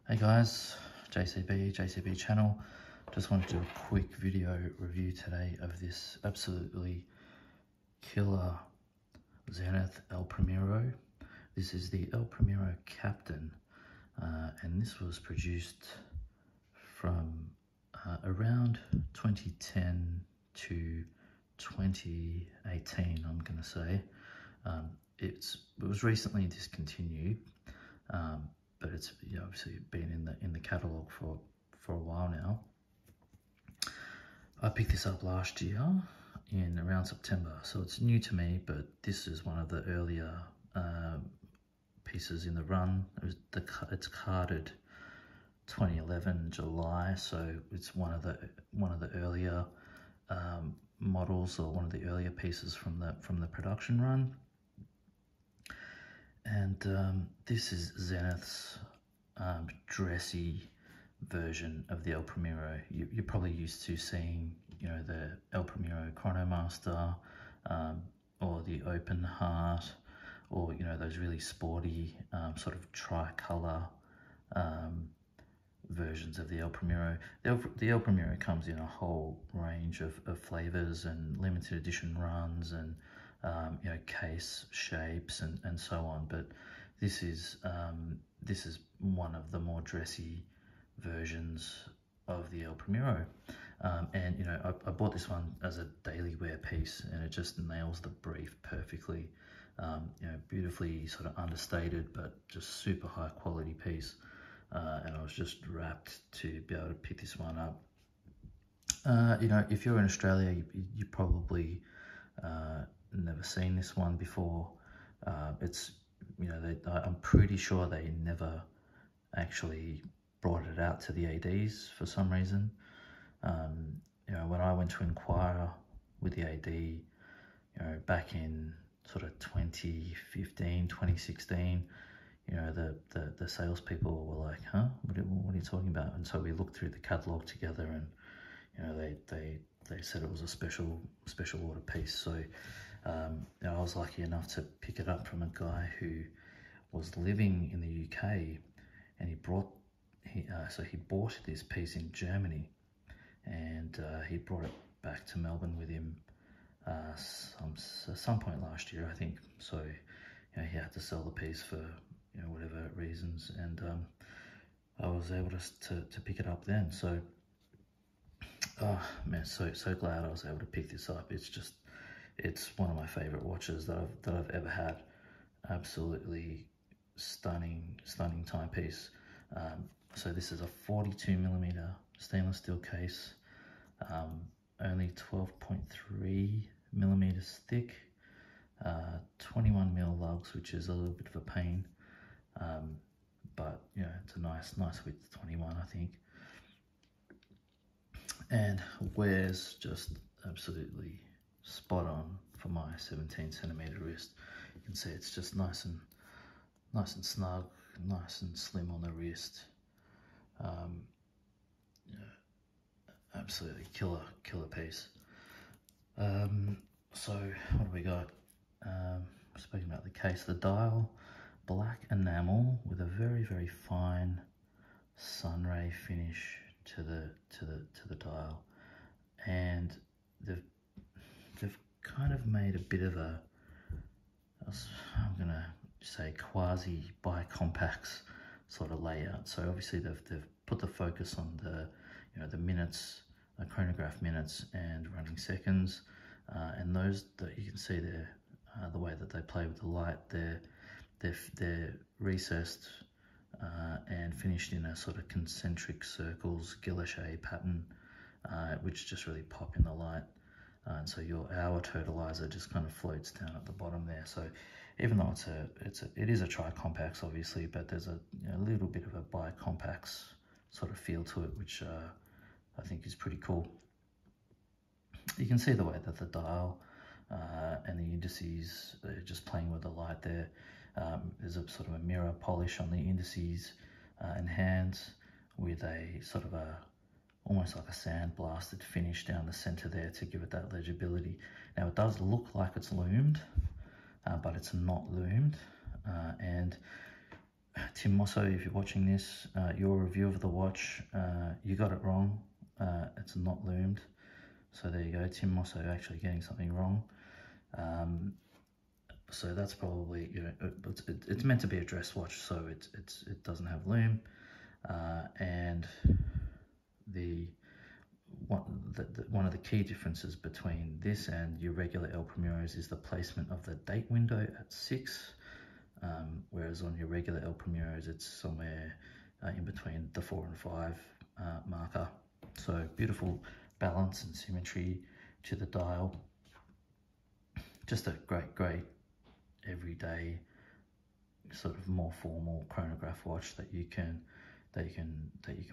Hey guys, JCB channel. Just wanted to do a quick video review today of this absolutely killer Zenith El Primero. This is the El Primero Captain, and this was produced from around 2010 to 2018, I'm gonna say. It was recently discontinued, but it's obviously been in the catalog for a while now. I picked this up last year in around September, so it's new to me, but this is one of the earlier pieces in the run. It's carded 2011 July, so it's one of the earlier models, or one of the earlier pieces from the production run. And this is Zenith's dressy version of the El Primero. You're probably used to seeing, the El Primero Chronomaster, or the Open Heart, or those really sporty sort of tricolour versions of the El Primero. The El Primero comes in a whole range of flavours and limited edition runs and case shapes and so on, but this is one of the more dressy versions of the El Primero, and I bought this one as a daily wear piece, and it just nails the brief perfectly. Beautifully sort of understated, but just super high quality piece, and I was just rapt to be able to pick this one up. If you're in Australia, you probably never seen this one before. I'm pretty sure they never actually brought it out to the ADs for some reason. When I went to inquire with the AD, back in sort of 2015, 2016, the salespeople were like, huh, what are you talking about? And so we looked through the catalogue together, and they said it was a special order piece. So I was lucky enough to pick it up from a guy who was living in the UK, and he bought this piece in Germany, and he brought it back to Melbourne with him some point last year, I think. So he had to sell the piece for whatever reasons, and I was able to pick it up then. So oh man, so glad I was able to pick this up. It's one of my favorite watches that I've ever had. Absolutely stunning timepiece. So this is a 42mm stainless steel case, only 12.3mm thick, 21mm lugs, which is a little bit of a pain, but it's a nice width, 21, I think, and wears just absolutely spot on for my 17cm wrist. You can see it's just nice and snug, nice and slim on the wrist. Absolutely killer piece. So what do we got? Speaking about the case, the dial, black enamel with a very fine sunray finish to the dial, and they've kind of made a bit of a, I'm gonna say, quasi bicompax sort of layout. So obviously they've put the focus on the the minutes, chronograph minutes and running seconds, and those that you can see there, the way that they play with the light, they're recessed and finished in a sort of concentric circles, guilloche pattern, which just really pop in the light. And so your hour totalizer just kind of floats down at the bottom there. So even though it is a tri-compax, obviously, but there's a little bit of a bicompax sort of feel to it, which I think is pretty cool. You can see the way that the dial and the indices are just playing with the light there. There's a sort of a mirror polish on the indices and hands, with a sort of almost like a sandblasted finish down the center there to give it that legibility. Now it does look like it's loomed, but it's not loomed, and Tim Mosso, if you're watching this, your review of the watch, you got it wrong. It's not loomed. So there you go, Tim Mosso actually getting something wrong. So that's probably, you know, it's meant to be a dress watch, so it doesn't have loom. And one of the key differences between this and your regular El Primeros is the placement of the date window at 6, whereas on your regular El Primeros it's somewhere in between the 4 and 5 marker. So beautiful balance and symmetry to the dial. Just a great everyday sort of more formal chronograph watch that you can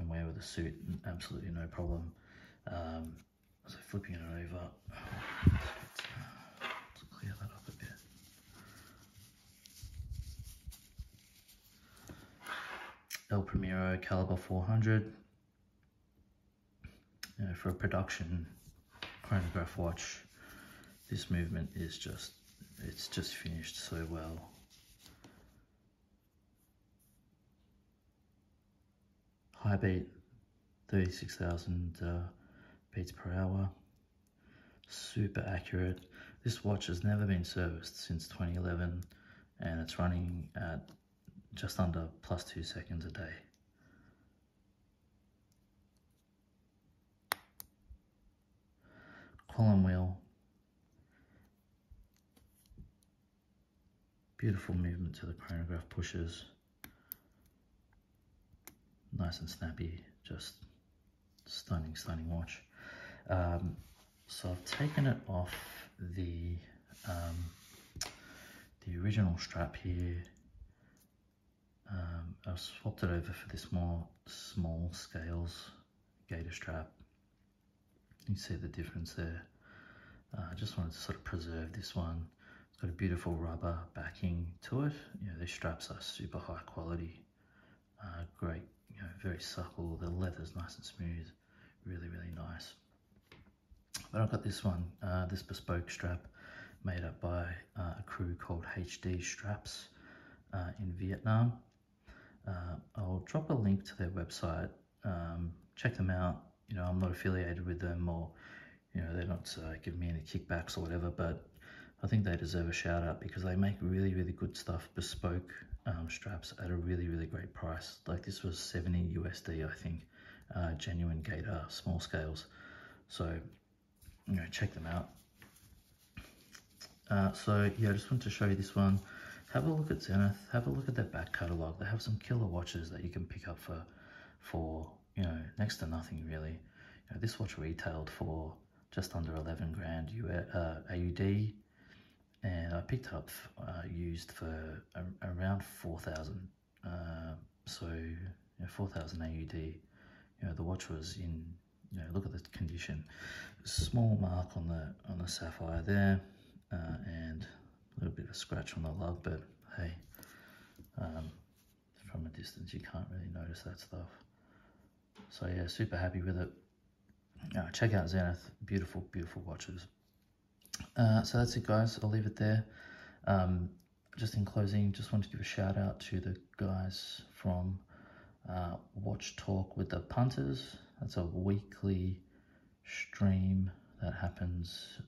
wear with a suit, absolutely no problem. So flipping it over, let's clear that up a bit. El Primero caliber 400. You know, for a production chronograph watch, this movement is just, it's just finished so well. High beat, 36,000 beats per hour. Super accurate. This watch has never been serviced since 2011, and it's running at just under +2 seconds a day. Column wheel. Beautiful movement to the chronograph pushes. Nice and snappy, just stunning watch. So I've taken it off the original strap here. I've swapped it over for this more small scales gator strap. You can see the difference there. I just wanted to sort of preserve this one. It's got a beautiful rubber backing to it. You know, these straps are super high quality. Great, you know, very supple. The leather's nice and smooth. Really nice. But I've got this one, this bespoke strap made up by a crew called HD Straps in Vietnam. I'll drop a link to their website. Check them out. You know, I'm not affiliated with them, or, you know, they're not giving me any kickbacks or whatever, but I think they deserve a shout out because they make really good stuff, bespoke straps at a really great price. Like this was 70 USD, I think, genuine gator small scales. So, you know, check them out. So yeah, I just wanted to show you this one. Have a look at Zenith, have a look at their back catalogue. They have some killer watches that you can pick up for you know, next to nothing really. You know, this watch retailed for just under 11 grand AUD, and I picked it up used for around 4,000. So, you know, 4,000 AUD. You know, the watch was in, you know, look at the condition. Small mark on the sapphire there, and a little bit of a scratch on the lug, but hey, from a distance you can't really notice that stuff. So yeah, super happy with it. Check out Zenith, beautiful watches. So that's it guys, I'll leave it there. Just in closing, just want to give a shout out to the guys from Watchtalk with the Punters. That's a weekly stream that happens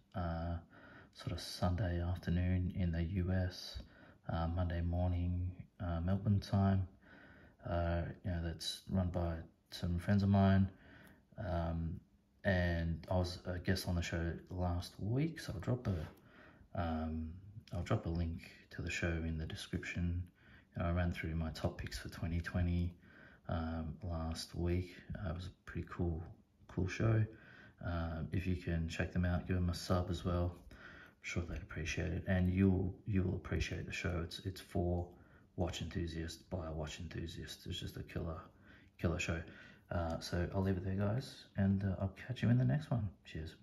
sort of Sunday afternoon in the US, Monday morning Melbourne time. You know, that's run by some friends of mine, and I was a guest on the show last week, so I'll drop a link to the show in the description. You know, I ran through my top picks for 2020 last week. It was a pretty cool show. If you can check them out, give them a sub as well. I'm sure they'd appreciate it, and you'll appreciate the show. It's for watch enthusiasts by a watch enthusiast. It's just a killer show. So I'll leave it there guys, and I'll catch you in the next one. Cheers.